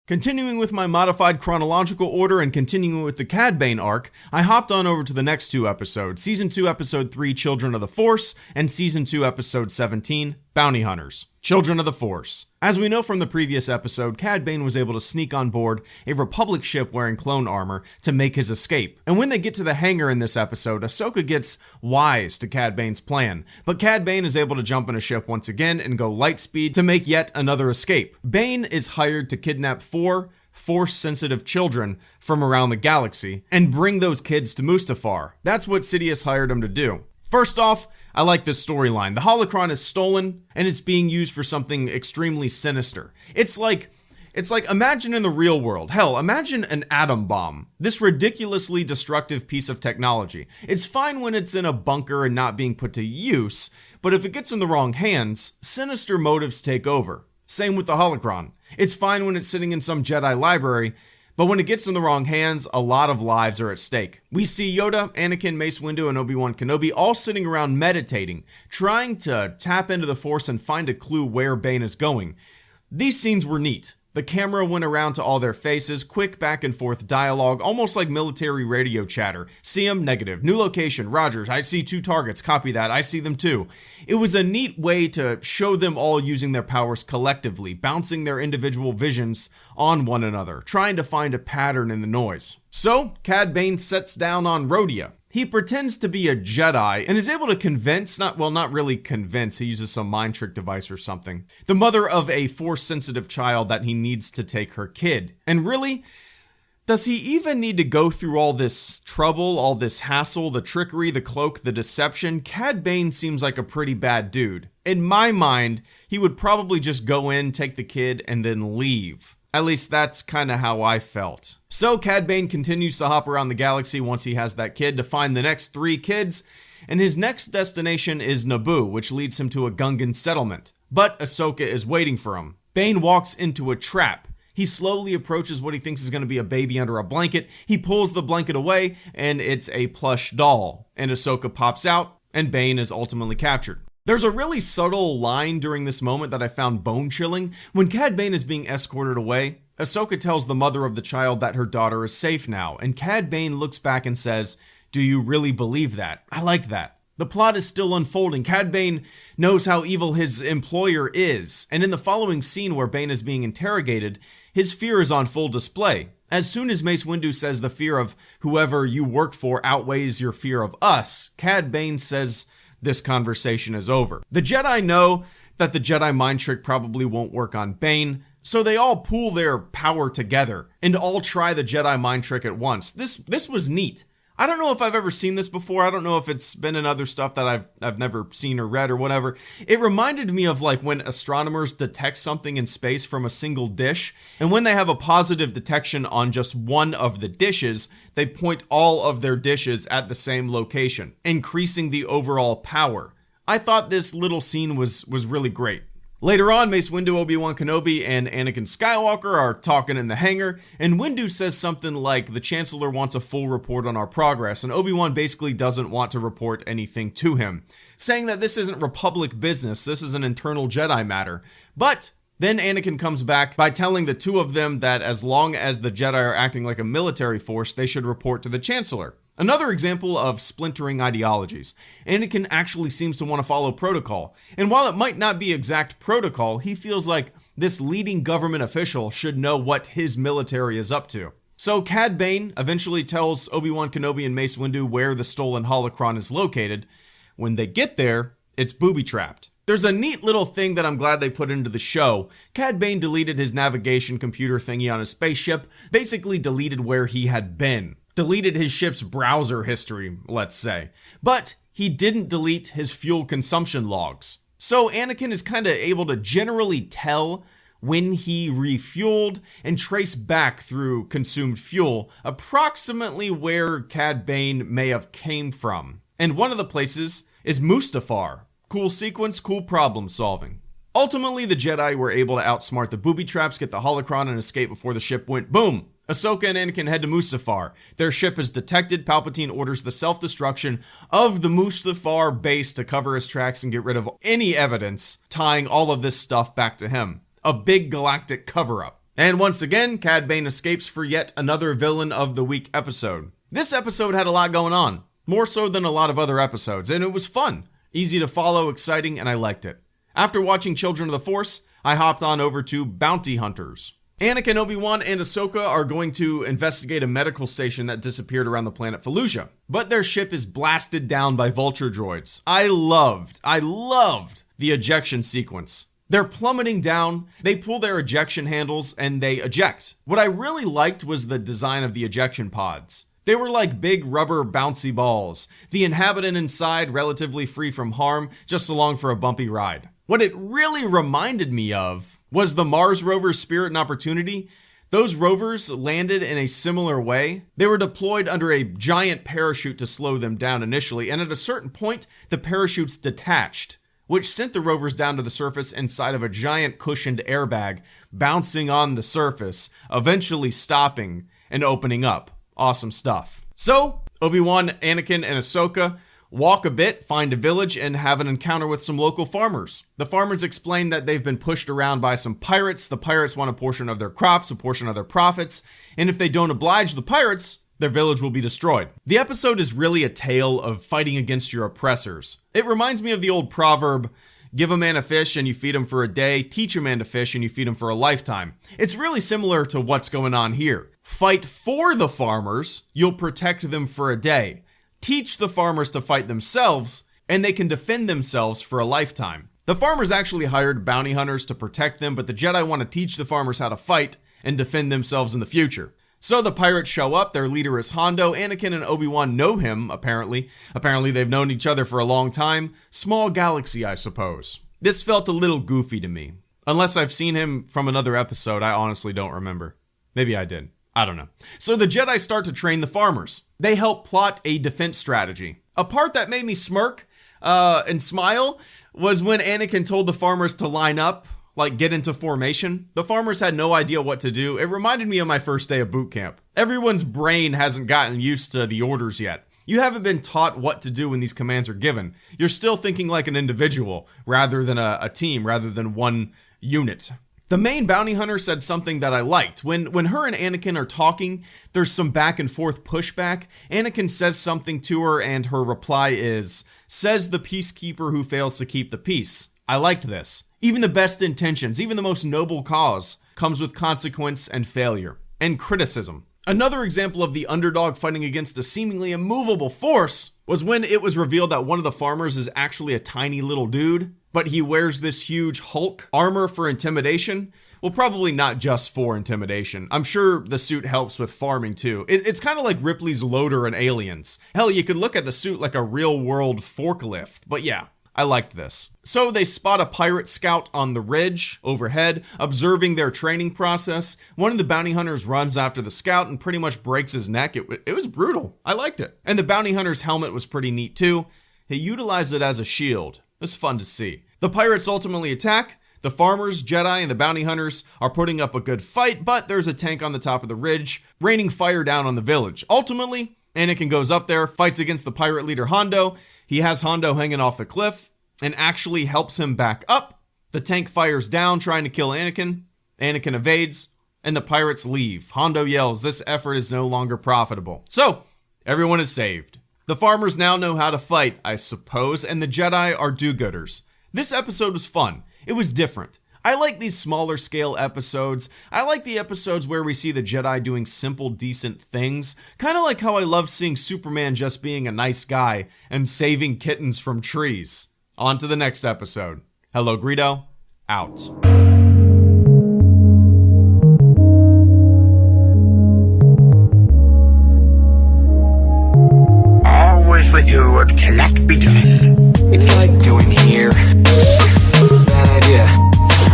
Continuing with my modified chronological order and continuing with the Cad Bane arc, I hopped on over to the next two episodes, Season 2, Episode 3, Children of the Force, and Season 2, Episode 17, Bounty Hunters, Children of the Force. As we know from the previous episode, Cad Bane was able to sneak on board a Republic ship wearing clone armor to make his escape. And when they get to the hangar in this episode, Ahsoka gets wise to Cad Bane's plan, but Cad Bane is able to jump in a ship once again and go light speed to make yet another escape. Bane is hired to kidnap 4 Force-sensitive children from around the galaxy and bring those kids to Mustafar. That's what Sidious hired him to do. First off, I like this storyline. The holocron is stolen and it's being used for something extremely sinister. It's like imagine in the real world. Hell, imagine an atom bomb. This ridiculously destructive piece of technology. It's fine when it's in a bunker and not being put to use, but if it gets in the wrong hands, sinister motives take over. Same with the holocron. It's fine when it's sitting in some Jedi library, but when it gets in the wrong hands, a lot of lives are at stake. We see Yoda, Anakin, Mace Windu, and Obi-Wan Kenobi all sitting around meditating, trying to tap into the Force and find a clue where Bane is going. These scenes were neat. The camera went around to all their faces, quick back and forth dialogue, almost like military radio chatter. See them? Negative. New location, Roger. I see 2 targets, copy that, I see them too. It was a neat way to show them all using their powers collectively, bouncing their individual visions on one another, trying to find a pattern in the noise. So, Cad Bane sets down on Rhodia. He pretends to be a Jedi and is able to convince, not really convince, he uses some mind trick device or something, the mother of a Force-sensitive child that he needs to take her kid. And really, does he even need to go through all this trouble, all this hassle, the trickery, the cloak, the deception? Cad Bane seems like a pretty bad dude. In my mind, he would probably just go in, take the kid, and then leave. At least that's kind of how I felt. So Cad Bane continues to hop around the galaxy once he has that kid to find the next 3 kids, and his next destination is Naboo, which leads him to a Gungan settlement. But Ahsoka is waiting for him. Bane walks into a trap. He slowly approaches what he thinks is going to be a baby under a blanket. He pulls the blanket away, and it's a plush doll. And Ahsoka pops out, and Bane is ultimately captured. There's a really subtle line during this moment that I found bone-chilling. When Cad Bane is being escorted away, Ahsoka tells the mother of the child that her daughter is safe now, and Cad Bane looks back and says, "Do you really believe that?" I like that. The plot is still unfolding. Cad Bane knows how evil his employer is, and in the following scene where Bane is being interrogated, his fear is on full display. As soon as Mace Windu says the fear of whoever you work for outweighs your fear of us, Cad Bane says, this conversation is over. The Jedi know that the Jedi mind trick probably won't work on Bane, so they all pool their power together and all try the Jedi mind trick at once. This was neat. I don't know if I've ever seen this before. I don't know if it's been in other stuff that I've never seen or read or whatever. It reminded me of like when astronomers detect something in space from a single dish, and when they have a positive detection on just one of the dishes, they point all of their dishes at the same location, increasing the overall power. I thought this little scene was really great. Later on, Mace Windu, Obi-Wan Kenobi, and Anakin Skywalker are talking in the hangar, and Windu says something like, "The Chancellor wants a full report on our progress," and Obi-Wan basically doesn't want to report anything to him, saying that this isn't Republic business, this is an internal Jedi matter. But then Anakin comes back by telling the two of them that as long as the Jedi are acting like a military force, they should report to the Chancellor. Another example of splintering ideologies. Anakin actually seems to want to follow protocol, and while it might not be exact protocol, he feels like this leading government official should know what his military is up to. So Cad Bane eventually tells Obi-Wan Kenobi and Mace Windu where the stolen holocron is located. When they get there, it's booby-trapped. There's a neat little thing that I'm glad they put into the show. Cad Bane deleted his navigation computer thingy on his spaceship, basically deleted where he had been. Deleted his ship's browser history, let's say. But he didn't delete his fuel consumption logs. So Anakin is kind of able to generally tell when he refueled and trace back through consumed fuel approximately where Cad Bane may have came from. And one of the places is Mustafar. Cool sequence, cool problem solving. Ultimately, the Jedi were able to outsmart the booby traps, get the holocron, and escape before the ship went boom. Ahsoka and Anakin head to Mustafar. Their ship is detected. Palpatine orders the self-destruction of the Mustafar base to cover his tracks and get rid of any evidence tying all of this stuff back to him. A big galactic cover-up. And once again, Cad Bane escapes for yet another Villain of the Week episode. This episode had a lot going on, more so than a lot of other episodes, and it was fun. Easy to follow, exciting, and I liked it. After watching Children of the Force, I hopped on over to Bounty Hunters. Anakin, Obi-Wan, and Ahsoka are going to investigate a medical station that disappeared around the planet Fallujah, but their ship is blasted down by vulture droids. I loved the ejection sequence. They're plummeting down, they pull their ejection handles, and they eject. What I really liked was the design of the ejection pods. They were like big rubber bouncy balls, the inhabitant inside relatively free from harm, just along for a bumpy ride. What it really reminded me of was the Mars rover's Spirit and Opportunity. Those rovers landed in a similar way. They were deployed under a giant parachute to slow them down initially, and at a certain point, the parachutes detached, which sent the rovers down to the surface inside of a giant cushioned airbag, bouncing on the surface, eventually stopping and opening up. Awesome stuff. So, Obi-Wan, Anakin, and Ahsoka walk a bit, find a village, and have an encounter with some local farmers. The farmers explain that they've been pushed around by some pirates. The pirates want a portion of their crops, a portion of their profits, and if they don't oblige the pirates, their village will be destroyed. The episode is really a tale of fighting against your oppressors. It reminds me of the old proverb, give a man a fish and you feed him for a day, teach a man to fish and you feed him for a lifetime. It's really similar to what's going on here. Fight for the farmers, you'll protect them for a day. Teach the farmers to fight themselves, and they can defend themselves for a lifetime. The farmers actually hired bounty hunters to protect them, but the Jedi want to teach the farmers how to fight and defend themselves in the future. So the pirates show up, their leader is Hondo, Anakin and Obi-Wan know him, apparently. Apparently they've known each other for a long time. Small galaxy, I suppose. This felt a little goofy to me. Unless I've seen him from another episode, I honestly don't remember. Maybe I did. I don't know. So the Jedi start to train the farmers. They help plot a defense strategy. A part that made me smirk and smile was when Anakin told the farmers to line up, like get into formation. The farmers had no idea what to do. It reminded me of my first day of boot camp. Everyone's brain hasn't gotten used to the orders yet. You haven't been taught what to do when these commands are given. You're still thinking like an individual rather than a team, rather than one unit. The main bounty hunter said something that I liked. When her and Anakin are talking, there's some back and forth pushback. Anakin says something to her and her reply is, says the peacekeeper who fails to keep the peace. I liked this. Even the best intentions, even the most noble cause, comes with consequence and failure. And criticism. Another example of the underdog fighting against a seemingly immovable force was when it was revealed that one of the farmers is actually a tiny little dude, but he wears this huge Hulk armor for intimidation. Well, probably not just for intimidation. I'm sure the suit helps with farming too. It's kind of like Ripley's loader in Aliens. Hell, you could look at the suit like a real-world forklift, but yeah. I liked this. So they spot a pirate scout on the ridge overhead, observing their training process. One of the bounty hunters runs after the scout and pretty much breaks his neck. It was brutal. I liked it. And the bounty hunter's helmet was pretty neat too. He utilized it as a shield. It was fun to see. The pirates ultimately attack. The farmers, Jedi, and the bounty hunters are putting up a good fight, but there's a tank on the top of the ridge, raining fire down on the village. Ultimately, Anakin goes up there, fights against the pirate leader Hondo. He has Hondo hanging off the cliff and actually helps him back up. The tank fires down, trying to kill Anakin. Anakin evades, and the pirates leave. Hondo yells, "This effort is no longer profitable." So, everyone is saved. The farmers now know how to fight, I suppose, and the Jedi are do-gooders. This episode was fun. It was different. I like these smaller scale episodes. I like the episodes where we see the Jedi doing simple, decent things. Kind of like how I love seeing Superman just being a nice guy and saving kittens from trees. On to the next episode. HelloGreedo, out. Always with you, it cannot be done.